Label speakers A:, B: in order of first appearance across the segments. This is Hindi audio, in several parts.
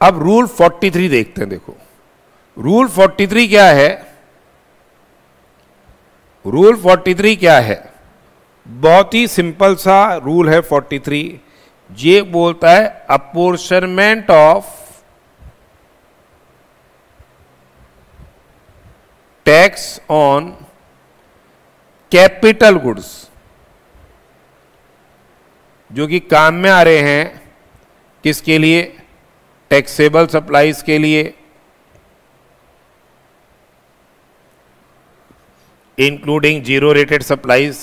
A: अब रूल 43 देखते हैं। देखो रूल 43 क्या है, रूल 43 क्या है, बहुत ही सिंपल सा रूल है 43। ये बोलता है apportionment of tax on capital goods, जो कि काम में आ रहे हैं किसके लिए, टैक्सेबल सप्लाईज के लिए, इंक्लूडिंग जीरो रेटेड सप्लाईज,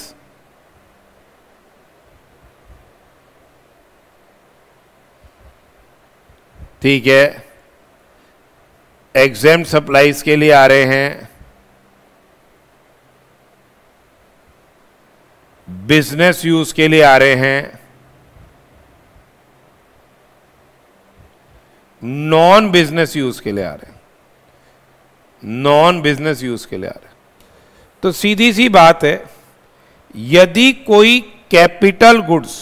A: ठीक है, एग्जेम्प्ट सप्लाईज के लिए आ रहे हैं, बिजनेस यूज के लिए आ रहे हैं, नॉन बिजनेस यूज के लिए आ रहे हैं, नॉन बिजनेस यूज के लिए आ रहे हैं। तो सीधी सी बात है, यदि कोई कैपिटल गुड्स,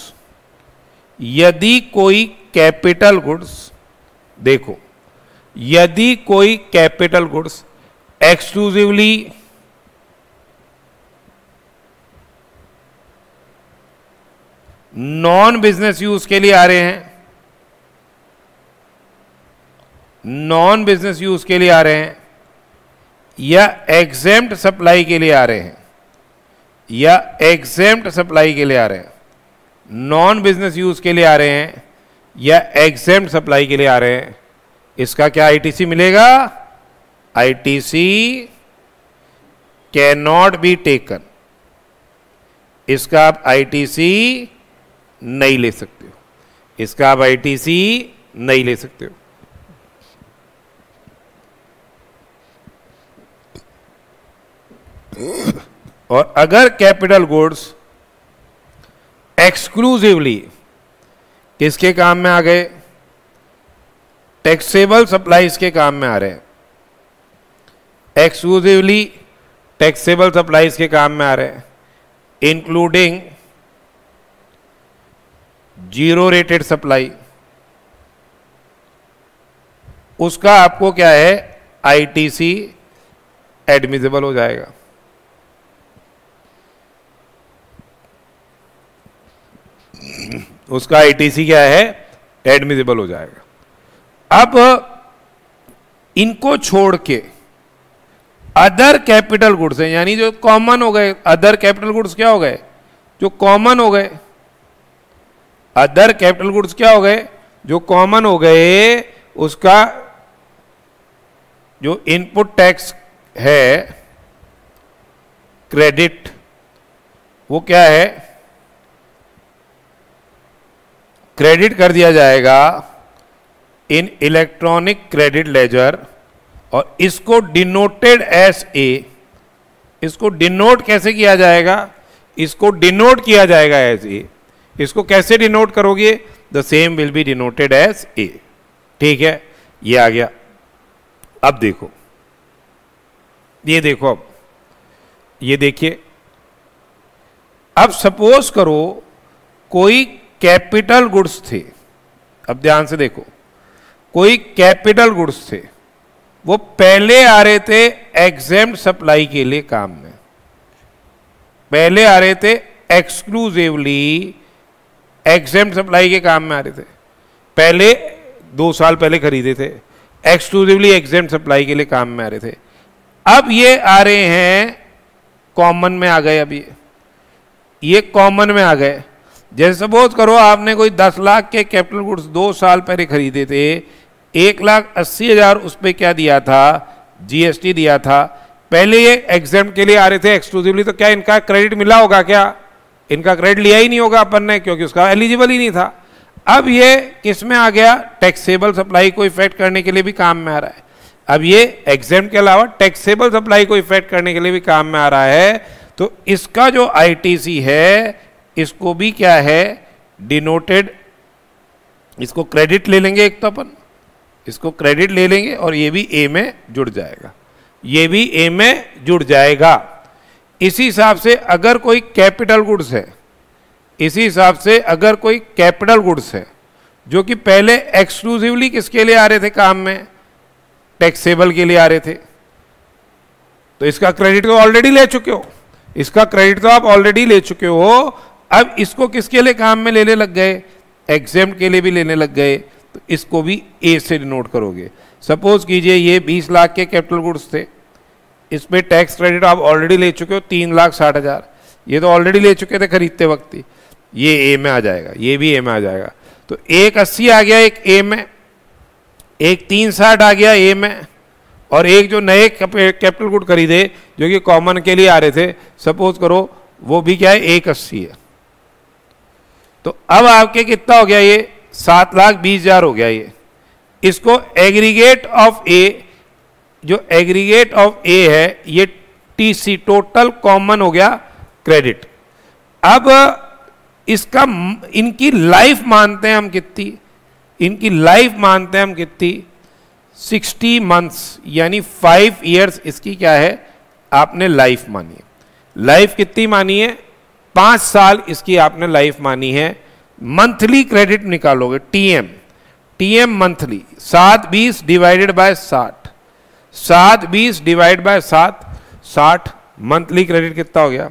A: यदि कोई कैपिटल गुड्स, देखो यदि कोई capital goods exclusively non business use के लिए आ रहे हैं, नॉन बिजनेस यूज के लिए आ रहे हैं, या एग्जेम्प्ट सप्लाई के लिए आ रहे हैं, या एग्जेम्प्ट सप्लाई के लिए आ रहे हैं, नॉन बिजनेस यूज के लिए आ रहे हैं या एग्जेम्प्ट सप्लाई के लिए आ रहे हैं, इसका क्या आईटीसी मिलेगा, ITC can not be taken, इसका आप आईटीसी नहीं ले सकते हो, इसका आप आईटीसी नहीं ले सकते हो। और अगर कैपिटल गुड्स एक्सक्लूसिवली किसके काम में आ गए, टैक्सेबल सप्लाईज के काम में आ रहे हैं, एक्सक्लूसिवली टैक्सेबल सप्लाईज के काम में आ रहे हैं, इंक्लूडिंग जीरो रेटेड सप्लाई, उसका आपको क्या है, आईटीसी एडमिसिबल हो जाएगा। उसका आईटीसी क्या है, एडमिसिबल हो जाएगा। अब इनको छोड़ के अदर कैपिटल गुड्स हैं, यानी जो कॉमन हो गए, अदर कैपिटल गुड्स क्या हो गए, जो कॉमन हो गए, अदर कैपिटल गुड्स क्या हो गए, जो कॉमन हो गए, उसका जो इनपुट टैक्स है क्रेडिट, वो क्या है, क्रेडिट कर दिया जाएगा इन इलेक्ट्रॉनिक क्रेडिट लेजर, और इसको डिनोटेड एज ए, इसको डिनोट कैसे किया जाएगा, इसको डिनोट किया जाएगा एज ए। इसको कैसे डिनोट करोगे, the same will be denoted as A, ठीक है, ये आ गया। अब देखो, ये देखो, अब ये देखिए, अब सपोज करो कोई कैपिटल गुड्स थे, अब ध्यान से देखो, कोई कैपिटल गुड्स थे, वो पहले आ रहे थे एग्जेम्प्ट सप्लाई के लिए काम में, पहले आ रहे थे एक्सक्लूसिवली एग्जेम्प्ट सप्लाई के काम में आ रहे थे, पहले 2 साल पहले खरीदे थे, एक्सक्लूसिवली एग्जेम्प्ट सप्लाई के लिए काम में आ रहे थे। अब ये आ रहे हैं कॉमन में आ गए, अब ये कॉमन में आ गए। जैसे सपोज करो आपने कोई 10 लाख के कैपिटल गुड्स 2 साल पहले खरीदे थे, 1,80,000 उस पर क्या दिया था, जीएसटी दिया था, पहले ये एग्जेम्प्ट के लिए आ रहे थे एक्सक्लूसिवली, तो क्या इनका क्रेडिट मिला होगा, क्या इनका क्रेडिट लिया ही नहीं होगा अपन ने, क्योंकि उसका एलिजिबल ही नहीं था। अब ये किस में आ गया, टैक्सेबल सप्लाई को इफेक्ट करने के लिए भी काम में आ रहा है। अब ये एग्जेम्प्ट के अलावा टैक्सेबल सप्लाई को इफेक्ट करने के लिए भी काम में आ रहा है, तो इसका जो आईटीसी है इसको भी क्या है, डिनोटेड, इसको क्रेडिट ले लेंगे, एक तो अपन इसको क्रेडिट ले लेंगे और ये भी ए में जुड़ जाएगा, ये भी ए में जुड़ जाएगा। इसी हिसाब से अगर कोई कैपिटल गुड्स है, इसी हिसाब से अगर कोई कैपिटल गुड्स है जो कि पहले एक्सक्लूसिवली किसके लिए आ रहे थे काम में, टैक्सेबल के लिए आ रहे थे, तो इसका क्रेडिट तो ऑलरेडी ले चुके हो, इसका क्रेडिट तो आप ऑलरेडी ले चुके हो। अब इसको किसके लिए काम में लेने लग गए, एग्जेम्प्ट के लिए भी लेने लग गए, तो इसको भी ए से डिनोट करोगे। सपोज कीजिए ये 20 लाख के कैपिटल गुड्स थे, इसमें टैक्स क्रेडिट आप ऑलरेडी ले चुके हो 3,60,000, ये तो ऑलरेडी ले चुके थे खरीदते वक्त ही, ये ए में आ जाएगा, ये भी ए में आ जाएगा। तो 180 आ गया एक ए में, एक 360 आ गया ए में, और एक जो नए कैपिटल गुड खरीदे जो कि कॉमन के लिए आ रहे थे, सपोज करो वो भी क्या है 180 है। तो अब आपके कितना हो गया, ये 7,20,000 हो गया। ये इसको एग्रीगेट ऑफ ए, जो एग्रीगेट ऑफ ए है ये टीसी टोटल कॉमन हो गया क्रेडिट। अब इसका इनकी लाइफ मानते हैं हम कितनी, इनकी लाइफ मानते हैं हम कितनी 60 मंथ्स, यानी 5 इयर्स इसकी क्या है आपने लाइफ मानी है। लाइफ कितनी मानी है, 5 साल इसकी आपने लाइफ मानी है। मंथली क्रेडिट निकालोगे TM, TM monthly 720 divided by 60, 720 divide by 7, 60 monthly credit कितना हो गया,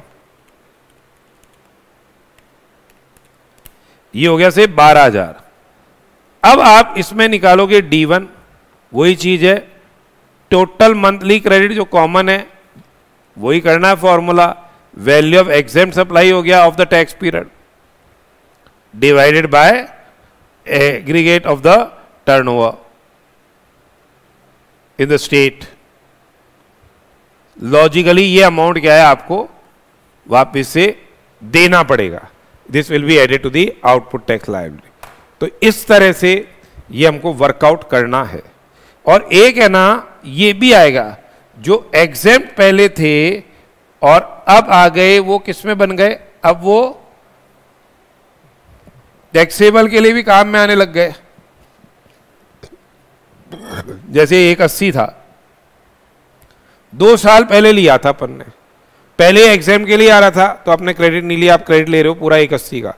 A: ये हो गया से 12,000। अब आप इसमें निकालोगे D1, वही चीज है टोटल मंथली क्रेडिट जो कॉमन है वही करना है formula, value of exempt supply हो गया of the tax period divided by aggregate of the turnover in the state. Logically ये अमाउंट क्या है आपको वापस से देना पड़ेगा, this will be added to the output tax liability. तो इस तरह से ये हमको वर्कआउट करना है। और एक है ना ये भी आएगा, जो एग्जेम्प्ट पहले थे और अब आ गए वो किस में बन गए, अब वो टैक्सेबल के लिए भी काम में आने लग गए। जैसे 180 था, 2 साल पहले लिया था अपन ने, पहले एग्जाम के लिए आ रहा था तो आपने क्रेडिट नहीं लिया, आप क्रेडिट ले रहे हो पूरा 180 का।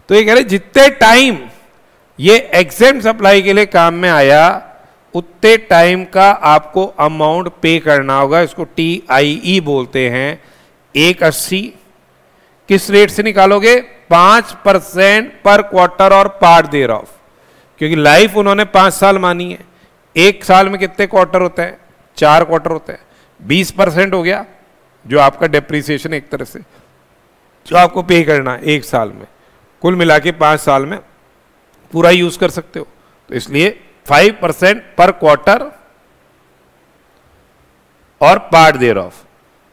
A: तो ये कह रहे जितने टाइम ये एग्जाम सप्लाई के लिए काम में आया उतने टाइम का आपको अमाउंट पे करना होगा। इसको TIE बोलते हैं। 180 किस रेट से निकालोगे, 5% पर क्वार्टर और पार्ट देयर ऑफ, क्योंकि लाइफ उन्होंने 5 साल मानी है। एक साल में कितने क्वार्टर होते हैं, 4 क्वार्टर होते हैं, 20% हो गया जो आपका डेप्रिसिएशन एक तरह से जो आपको पे करना है 1 साल में। कुल मिला के 5 साल में पूरा यूज कर सकते हो, तो इसलिए 5% पर क्वार्टर और पार्ट देयर ऑफ।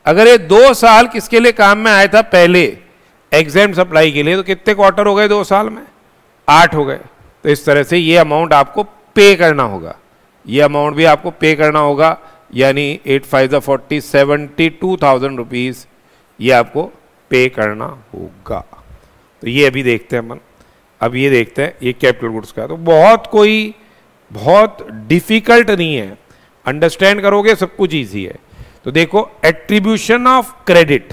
A: अगर ये 2 साल किसके लिए काम में आया था पहले एग्जाम सप्लाई के लिए, तो कितने क्वार्टर हो गए 2 साल में, 8 हो गए। तो इस तरह से ये अमाउंट आपको पे करना होगा, ये अमाउंट भी आपको पे करना होगा, यानी 8 5 40 72,000 रुपीज ये आपको पे करना होगा। तो ये अभी देखते हैं अपन, अब ये देखते हैं ये कैपिटल गुड्स का। तो बहुत डिफिकल्ट नहीं है, अंडरस्टैंड करोगे सब कुछ इजी है। तो देखो attribution of credit,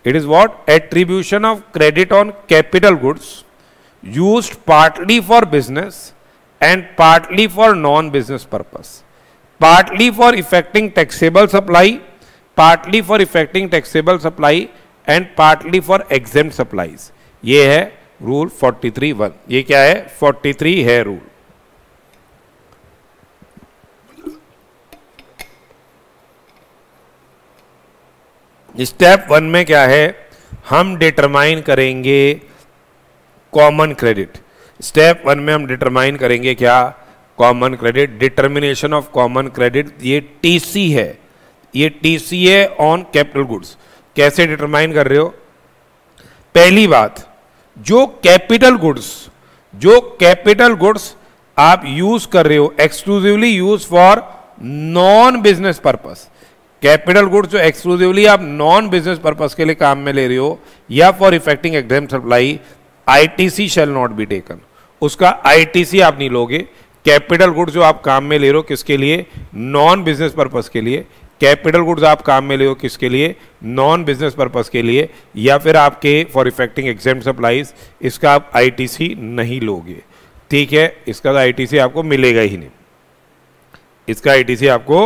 A: it is what, attribution of credit on capital goods used partly for business and partly for non-business purpose, partly for effecting taxable supply, partly for effecting taxable supply and partly for exempt supplies। ये है रूल 43(1). ये क्या है, 43 है रूल। स्टेप 1 में क्या है, हम डिटरमाइन करेंगे कॉमन क्रेडिट। स्टेप 1 में हम डिटरमाइन करेंगे क्या, common credit. Determination of common credit, ये टीसी है, ये टीसी है ऑन कैपिटल गुड्स। कैसे डिटरमाइन कर रहे हो, पहली बात जो कैपिटल गुड्स आप यूज कर रहे हो exclusively use for non business purpose, capital goods जो एक्सक्लूसिवली आप नॉन बिजनेस पर्पस के लिए काम में ले रहे हो या for effecting exempt supply, ITC shall not be taken, उसका ITC आप नहीं लोगे। कैपिटल गुड्स जो आप काम में ले रहे हो किसके लिए, नॉन बिजनेस पर्पस के लिए, कैपिटल गुड्स आप काम में ले रहे हो किसके लिए, नॉन बिजनेस पर्पस के लिए, या फिर आपके फॉर इफेक्टिंग एग्जाम सप्लाईज, इसका आप ITC नहीं लोगे। ठीक है, इसका तो आईटीसी आपको मिलेगा ही नहीं, इसका आईटीसी आपको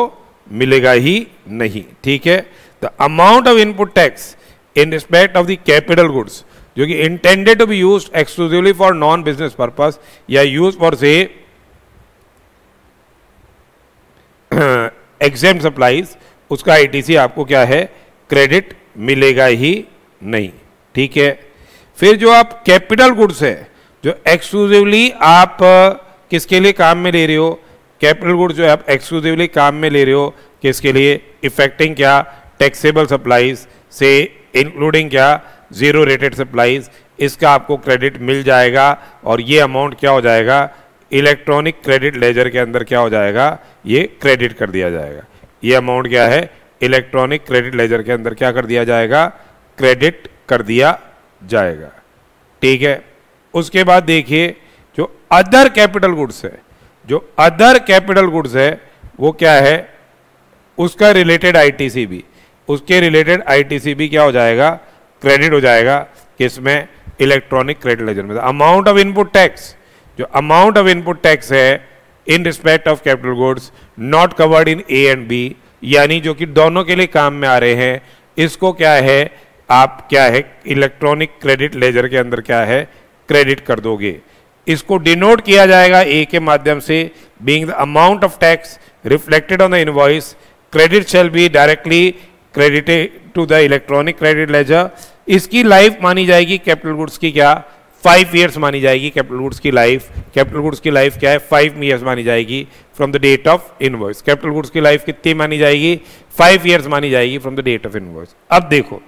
A: मिलेगा ही नहीं। ठीक है, the amount of input tax in respect of the capital goods जो कि intended to be used exclusively for non business purpose या यूज फॉर से एग्जेम्प्ट सप्लाईज, उसका आईटीसी आपको क्या है, क्रेडिट मिलेगा ही नहीं। ठीक है, फिर जो आप कैपिटल गुड्स है जो एक्सक्लूसिवली आप किसके लिए काम में ले रहे हो, कैपिटल गुड्स जो आप एक्सक्लूसिवली काम में ले रहे हो किसके लिए, इफेक्टिंग क्या, टैक्सेबल सप्लाईज से इंक्लूडिंग क्या, जीरो रेटेड सप्लाईज, इसका आपको क्रेडिट मिल जाएगा और ये अमाउंट क्या हो जाएगा, इलेक्ट्रॉनिक क्रेडिट लेजर के अंदर क्या हो जाएगा, ये क्रेडिट कर दिया जाएगा। ये अमाउंट क्या है, इलेक्ट्रॉनिक क्रेडिट लेजर के अंदर क्या कर दिया जाएगा, क्रेडिट कर दिया जाएगा। ठीक है, उसके बाद देखिए जो अदर कैपिटल गुड्स है, जो अदर कैपिटल गुड्स है वो क्या है, उसका रिलेटेड आईटीसी भी, उसके रिलेटेड आईटीसी भी क्या हो जाएगा, क्रेडिट हो जाएगा किसमें, इलेक्ट्रॉनिक क्रेडिट लेजर में। अमाउंट ऑफ इनपुट टैक्स, जो अमाउंट ऑफ इनपुट टैक्स है in respect of capital goods not covered in A and B, यानी जो कि दोनों के लिए काम में आ रहे हैं, इसको क्या है, आप क्या है, इलेक्ट्रॉनिक क्रेडिट लेजर के अंदर क्या है, क्रेडिट कर दोगे। इसको डिनोट किया जाएगा ए के माध्यम से, being the amount of tax reflected on the invoice, credit shall be directly credited to the electronic credit ledger. इसकी लाइफ मानी जाएगी कैपिटल गुड्स की क्या, 5 ईयर्स मानी जाएगी कैपिटल गुड्स की लाइफ। कैपिटल गुड्स की लाइफ क्या है, 5 ईयर्स मानी जाएगी from the date of invoice. Capital goods की लाइफ कितनी मानी जाएगी, 5 ईयर्स मानी जाएगी from the date of invoice. अब देखो,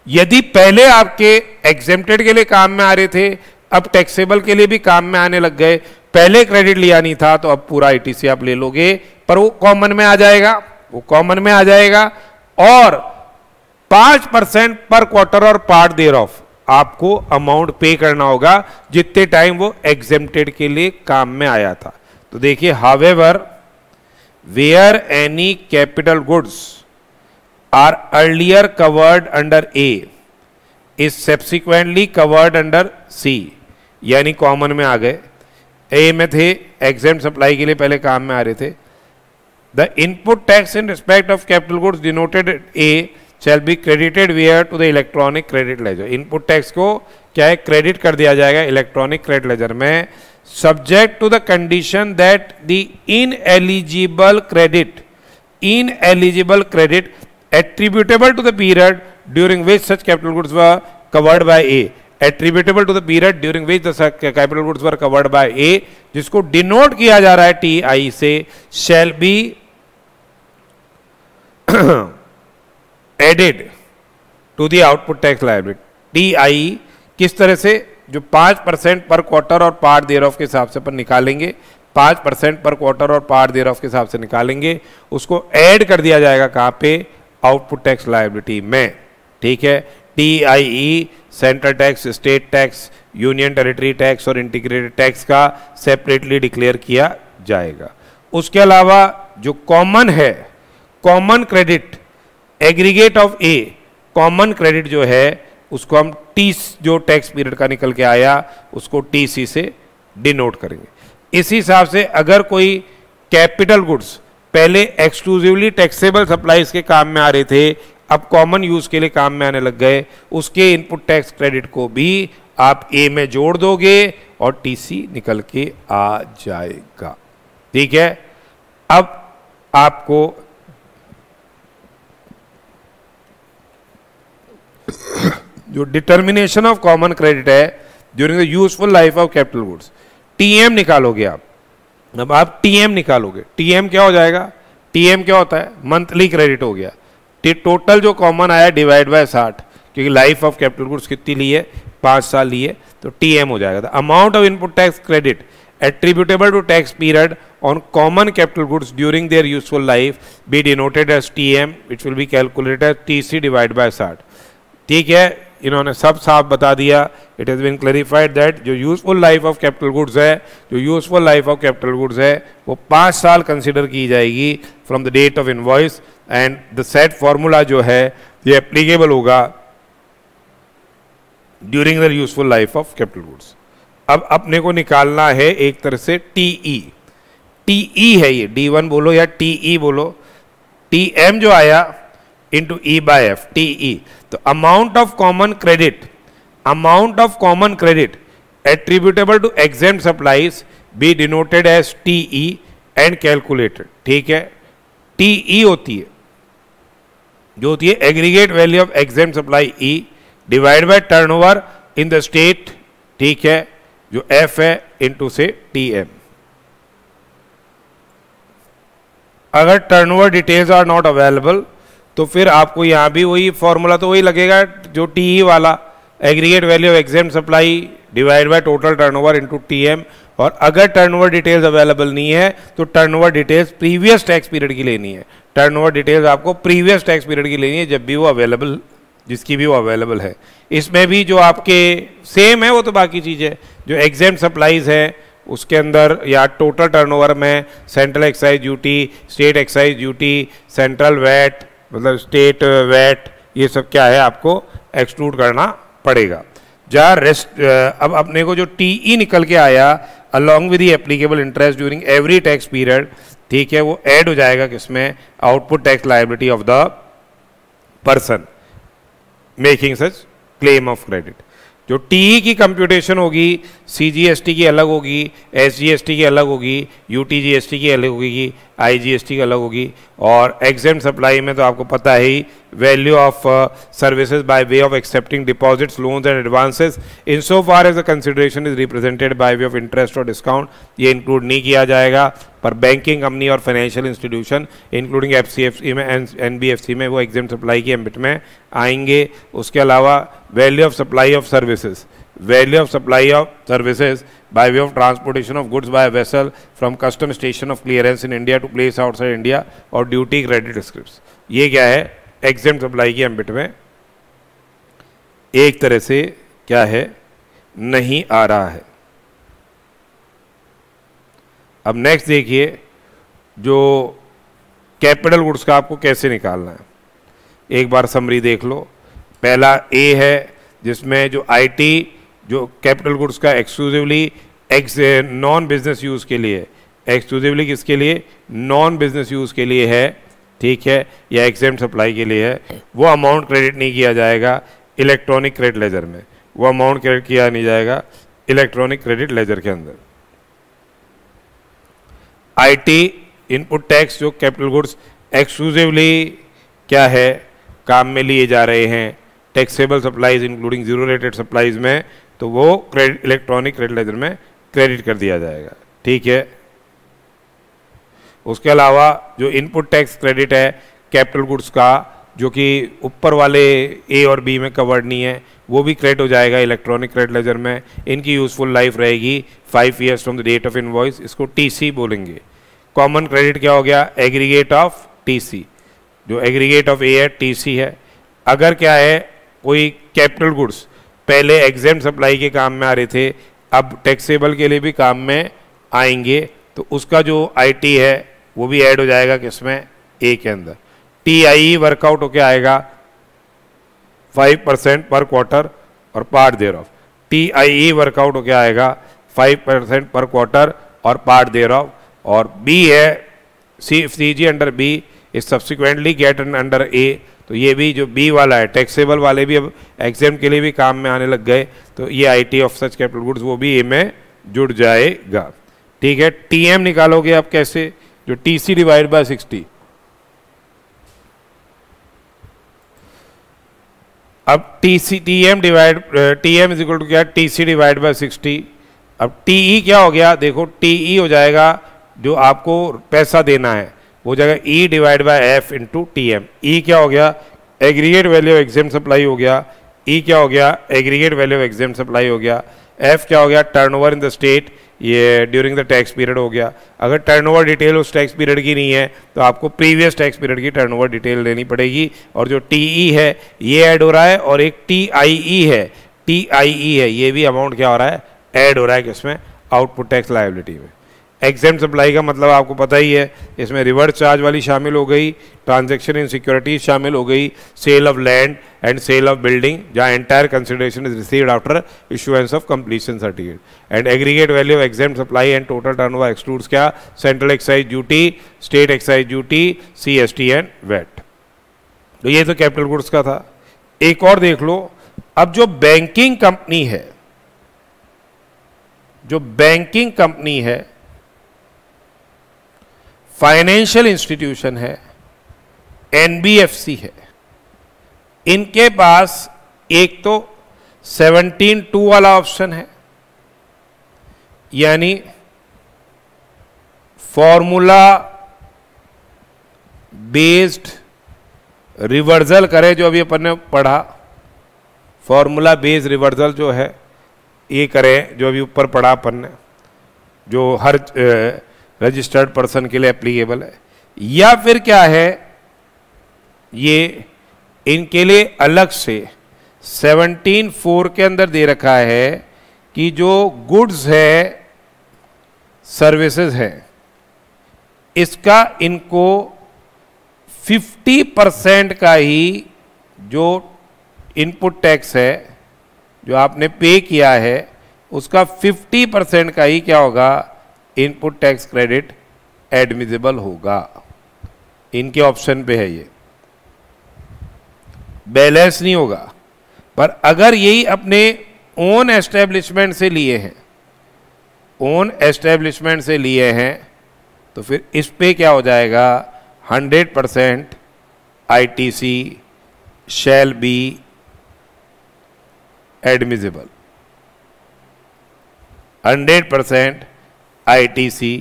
A: यदि पहले आपके एग्जेम्प्टेड के लिए काम में आ रहे थे, अब टैक्सेबल के लिए भी काम में आने लग गए, पहले क्रेडिट लिया नहीं था तो अब पूरा आईटीसी आप ले लोगे, पर वो कॉमन में आ जाएगा, वो कॉमन में आ जाएगा। और 5% पर क्वार्टर और पार्ट देयर ऑफ आपको अमाउंट पे करना होगा जितने टाइम वो एग्जेम्प्टेड के लिए काम में आया था। तो देखिए, however where any capital goods are earlier covered under A is subsequently covered under C, यानी कॉमन में आ गए, ए में थे, एग्जेम्प्ट सप्लाई के लिए पहले काम में आ रहे थे। The input tax in respect of capital goods denoted A shall be credited where to the electronic credit ledger। Input tax को क्या है, क्रेडिट कर दिया जाएगा इलेक्ट्रॉनिक क्रेडिट लेजर में, subject to the condition that the ineligible credit attributable to the period during which such capital goods were covered by A, attributable to the period during which the capital goods were covered by A, जिसको डिनोट किया जा रहा है TI से, shall be added to the output tax liability. TI किस तरह से, जो 5% पर क्वार्टर और पार्ट देयर ऑफ के हिसाब से अपन निकालेंगे, 5% पर क्वार्टर और पार्ट देयर ऑफ के हिसाब से निकालेंगे, उसको ऐड कर दिया जाएगा कहाँ पे, आउटपुट टैक्स लायबिलिटी में। ठीक है, TIE central tax, state tax, union territory tax और इंटीग्रेटेड टैक्स का सेपरेटली डिक्लेयर किया जाएगा। उसके अलावा जो कॉमन है, common credit aggregate of A, common credit जो है उसको हम टी, जो टैक्स पीरियड का निकल के आया उसको TC से डिनोट करेंगे। इसी हिसाब से अगर कोई कैपिटल गुड्स पहले एक्सक्लूसिवली टैक्सेबल सप्लाईज के काम में आ रहे थे, अब कॉमन यूज के लिए काम में आने लग गए, उसके इनपुट टैक्स क्रेडिट को भी आप ए में जोड़ दोगे और TC निकल के आ जाएगा। ठीक है, अब आपको जो डिटर्मिनेशन ऑफ कॉमन क्रेडिट है during the useful life of capital goods, TM निकालोगे आप। अब आप TM निकालोगे, TM क्या हो जाएगा, TM क्या होता है, मंथली क्रेडिट हो गया। टोटल जो कॉमन आया डिवाइड बाय 60, क्योंकि लाइफ ऑफ कैपिटल गुड्स कितनी ली है, 5 साल लिए, तो TM हो जाएगा। Amount of input tax credit attributable to tax period on common capital goods during their useful life be denoted as TM, which will be calculated as TC divided by 60। ठीक है, इन्होंने सब साफ बता दिया। It has been clarified that जो useful life of capital goods है, जो useful life of capital goods है वो 5 साल कंसिडर की जाएगी from the date of invoice, and the set formula जो है ये एप्लीकेबल होगा during the useful life of capital goods. अब अपने को निकालना है एक तरह से टीई। टीई है ये, D1 बोलो या टीई बोलो, टीएम जो आया into E by F, TE. तो amount of common credit, amount of common credit attributable to exempt supplies be denoted as TE and calculated. ठीक है, टीई होती है जो होती है aggregate value of exempt supply E divide by turnover in the state. ठीक है, जो एफ है इंटू से टीएम। अगर turnover details are not available तो फिर आपको यहां भी वही फॉर्मूला तो वही लगेगा जो टीई वाला, aggregate value of exempt supply divide by total turnover into TM. और अगर टर्नओवर डिटेल्स अवेलेबल नहीं है तो turnover details previous tax period की लेनी है। टर्नओवर डिटेल्स आपको प्रीवियस टैक्स पीरियड की लेनी है जब भी वो अवेलेबल, जिसकी भी वो अवेलेबल है। इसमें भी जो आपके सेम है वो तो बाकी चीज़ें, जो एग्जेम्प्ट सप्लाईज है उसके अंदर या टोटल टर्नओवर में central excise duty, state excise duty, central VAT मतलब स्टेट वैट, ये सब क्या है आपको एक्सक्लूड करना पड़ेगा। जहाँ रेस्ट अब अपने को जो टीई निकल के आया along with the applicable interest during every tax period, ठीक है, वो ऐड हो जाएगा किसमें, output tax liability of the person making such claim of credit. जो टीई की कंप्यूटेशन होगी सीजीएसटी की अलग होगी, एसजीएसटी की अलग होगी, यूटीजीएसटी की अलग होगी, आईजीएसटी की अलग होगी। और एग्जेम्प्ट सप्लाई में तो आपको पता है ही, value of services by way of accepting deposits, loans and advances in so far as the consideration is represented by way of interest और डिस्काउंट, ये इंक्लूड नहीं किया जाएगा। पर बैंकिंग कंपनी और फाइनेंशियल इंस्टीट्यूशन इंक्लूडिंग एफसीएफसी में, एनबीएफसी में, वो एग्जेम्प्ट सप्लाई की एम्बिट में आएंगे। उसके अलावा value of supply of services, value of supply of services by way of transportation of goods by a vessel from custom station of clearance in India to place outside India और duty credit scripts, ये क्या है exempt supply की एम्बिट में एक तरह से क्या है नहीं आ रहा है। अब नेक्स्ट देखिए जो कैपिटल गुड्स का आपको कैसे निकालना है, एक बार समरी देख लो। पहला ए है जिसमें जो आईटी जो कैपिटल गुड्स का एक्सक्लूसिवली नॉन बिजनेस यूज़ के लिए, एक्सक्लूसिवली किसके लिए, नॉन बिजनेस यूज़ के लिए है, ठीक है, या एग्जेम्प्ट सप्लाई के लिए है, वो अमाउंट क्रेडिट नहीं किया जाएगा इलेक्ट्रॉनिक क्रेडिट लेजर में, वो अमाउंट क्रेडिट किया नहीं जाएगा इलेक्ट्रॉनिक क्रेडिट लेजर के अंदर। आईटी इनपुट टैक्स जो कैपिटल गुड्स एक्सक्लूसिवली क्या है काम में लिए जा रहे हैं taxable supplies including zero rated supplies में, तो वो क्रेडिट इलेक्ट्रॉनिक क्रेडिट लेजर में क्रेडिट कर दिया जाएगा, ठीक है। उसके अलावा जो इनपुट टैक्स क्रेडिट है कैपिटल गुड्स का जो कि ऊपर वाले ए और बी में कवर्ड नहीं है, वो भी क्रेडिट हो जाएगा इलेक्ट्रॉनिक क्रेडिट लेजर में। इनकी यूजफुल लाइफ रहेगी 5 years from the date of invoice, इसको टीसी बोलेंगे। कॉमन क्रेडिट क्या हो गया, एग्रीगेट ऑफ टीसी, जो एग्रीगेट ऑफ ए है टीसी है। अगर क्या है कोई कैपिटल गुड्स पहले एग्जेम्प्ट सप्लाई के काम में आ रहे थे, अब टैक्सेबल के लिए भी काम में आएंगे, तो उसका जो आईटी है वो भी ऐड हो जाएगा किसमें, ए के अंदर। टीआई वर्कआउट होके आएगा 5% पर क्वार्टर और part thereof, TI work out होके आएगा 5% पर क्वार्टर और पार्ट देयर ऑफ। और बी है CG under B is subsequently get under A, तो ये भी जो बी वाला है टैक्सेबल वाले भी अब एग्जेम्प्ट के लिए भी काम में आने लग गए, तो ये IT of such capital goods वो भी ए में जुड़ जाएगा, ठीक है। टीएम निकालोगे आप कैसे, जो टीसी डिवाइड बाय 60, अब टीएम इज इक्वल टू क्या, टीसी डिवाइड बाय 60। अब टीई क्या हो गया, देखो टीई हो जाएगा जो आपको पैसा देना है वो जगह E divide by F into T M. E क्या हो गया, aggregate value of exempt supply हो गया, ई क्या हो गया, aggregate value of exempt supply हो गया, एफ क्या हो गया, टर्नओवर इन द स्टेट ये ड्यूरिंग द टैक्स पीरियड हो गया। अगर टर्नओवर डिटेल उस टैक्स पीरियड की नहीं है तो आपको प्रीवियस टैक्स पीरियड की टर्नओवर डिटेल लेनी पड़ेगी। और जो टीई है ये ऐड हो रहा है, और एक टीआईई है, ये भी अमाउंट क्या हो रहा है, ऐड हो रहा है किसमें, आउटपुट टैक्स लायबिलिटी में। एग्जेम्प्ट सप्लाई का मतलब आपको पता ही है, इसमें रिवर्स चार्ज वाली शामिल हो गई, ट्रांजैक्शन इन सिक्योरिटीज शामिल हो गई, sale of land and sale of building जहां entire consideration is received after issuance of completion certificate, and aggregate value of exempt supply and total turnover excludes क्या, central excise duty, state excise duty, CST and VAT. तो ये तो कैपिटल गुड्स का था। एक और देख लो, अब जो बैंकिंग कंपनी है, जो बैंकिंग कंपनी है, फाइनेंशियल इंस्टीट्यूशन है, NBFC है, इनके पास एक तो 17(2) वाला ऑप्शन है, यानी फॉर्मूला बेस्ड रिवर्सल करे, जो अभी अपन ने पढ़ा, फॉर्मूला बेस्ड रिवर्सल जो है ये करें, जो अभी ऊपर पढ़ा अपन ने, जो हर रजिस्टर्ड पर्सन के लिए एप्लीकेबल है। या फिर क्या है, ये इनके लिए अलग से 17(4) के अंदर दे रखा है कि जो गुड्स है, सर्विसेज है, इसका इनको 50% का ही जो इनपुट टैक्स है जो आपने पे किया है, उसका 50% का ही क्या होगा, इनपुट टैक्स क्रेडिट एडमिसिबल होगा। इनके ऑप्शन पे है, ये बैलेंस नहीं होगा। पर अगर यही अपने ओन एस्टेब्लिशमेंट से लिए हैं, ओन एस्टेब्लिशमेंट से लिए हैं, तो फिर इस पे क्या हो जाएगा, 100% ITC shall be admissible, 100% ITC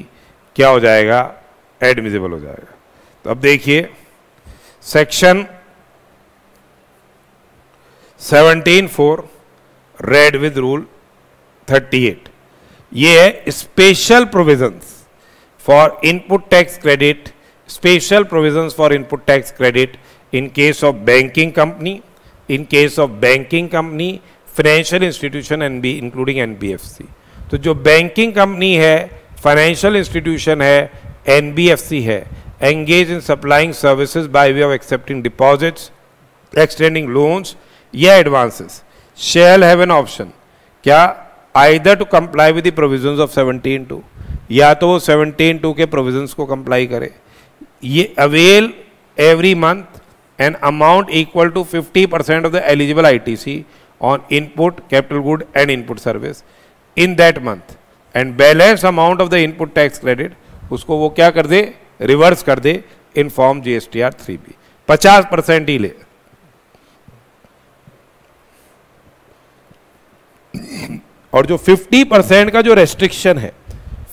A: क्या हो जाएगा, एडमिसिबल हो जाएगा। तो अब देखिए सेक्शन 17(4) रेड विद रूल 38, ये है special provisions for input tax credit, special provisions for input tax credit in case of banking company, in case of banking company, financial institution and B including NBFC। तो जो बैंकिंग कंपनी है, फाइनेंशियल इंस्टीट्यूशन है, NBFC है, engage in supplying services by way of accepting deposits, extending loans या advances, shall have an option, क्या, either to comply with the provisions of 17(2), या तो वो 17(2) के प्रोविजंस को कंप्लाई करे, ये avail every month an amount equal to 50% of the eligible ITC on input capital good and input service in that month, and balance amount of the input tax credit, उसको वो क्या कर दे, रिवर्स कर दे इन फॉर्म GSTR 3B, 50% ही ले। और जो 50% का जो रेस्ट्रिक्शन है,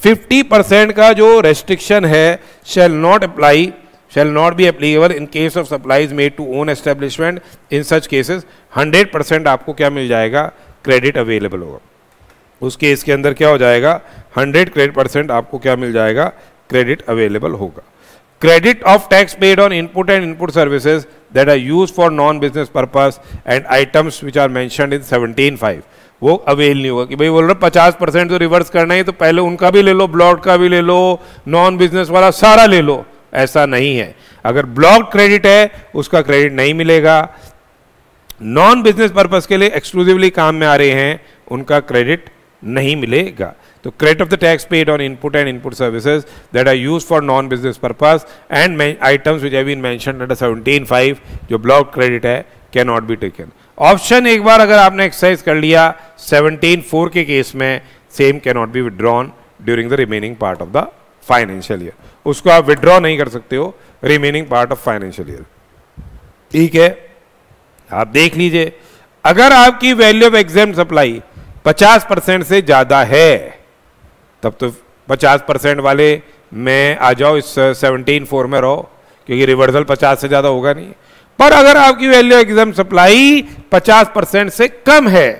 A: 50% का जो रेस्ट्रिक्शन है, shall not apply, shall not be applicable in case of supplies made to own establishment. In such cases 100% आपको क्या मिल जाएगा, क्रेडिट अवेलेबल होगा। उस केस के अंदर क्या हो जाएगा, 100% आपको क्या मिल जाएगा, क्रेडिट अवेलेबल होगा। Credit of tax paid on input and input services that are used for non business purpose and items which are mentioned in 17(5), वो अवेल नहीं होगा। कि भाई बोल रहे 50% तो रिवर्स करना है, तो पहले उनका भी ले लो, ब्लॉक का भी ले लो, नॉन बिजनेस वाला सारा ले लो, ऐसा नहीं है। अगर ब्लॉक क्रेडिट है उसका क्रेडिट नहीं मिलेगा, नॉन बिजनेस पर्पस के लिए एक्सक्लूसिवली काम में आ रहे हैं उनका क्रेडिट नहीं मिलेगा। तो credit of the tax paid on input and input services that are used for non business purpose and items which have been mentioned under 17(5), जो ब्लॉक क्रेडिट है, can not be taken. Option एक बार अगर आपने एक्सरसाइज कर लिया 17(4) के केस में, same can not be withdrawn during the remaining part of the financial year, उसको आप विड्रॉ नहीं कर सकते हो remaining part of financial year. ठीक है, आप देख लीजिए, अगर आपकी वैल्यू ऑफ एग्जेम्प्ट सप्लाई 50% से ज्यादा है, तब तो 50% वाले में आ जाओ, इस 17(4) में रहो, क्योंकि रिवर्सल 50 से ज्यादा होगा नहीं। पर अगर आपकी वैल्यू ऑफ एग्जेम्प्ट सप्लाई 50% से कम है,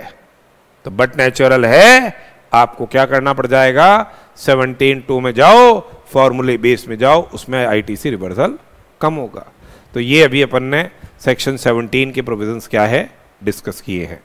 A: तो बट नेचुरल है आपको क्या करना पड़ जाएगा, 17(2) में जाओ, फॉर्मूले बेस में जाओ, उसमें ITC रिवर्सल कम होगा। तो ये अभी अपन ने सेक्शन 17 के प्रोविजंस क्या है डिस्कस किए हैं।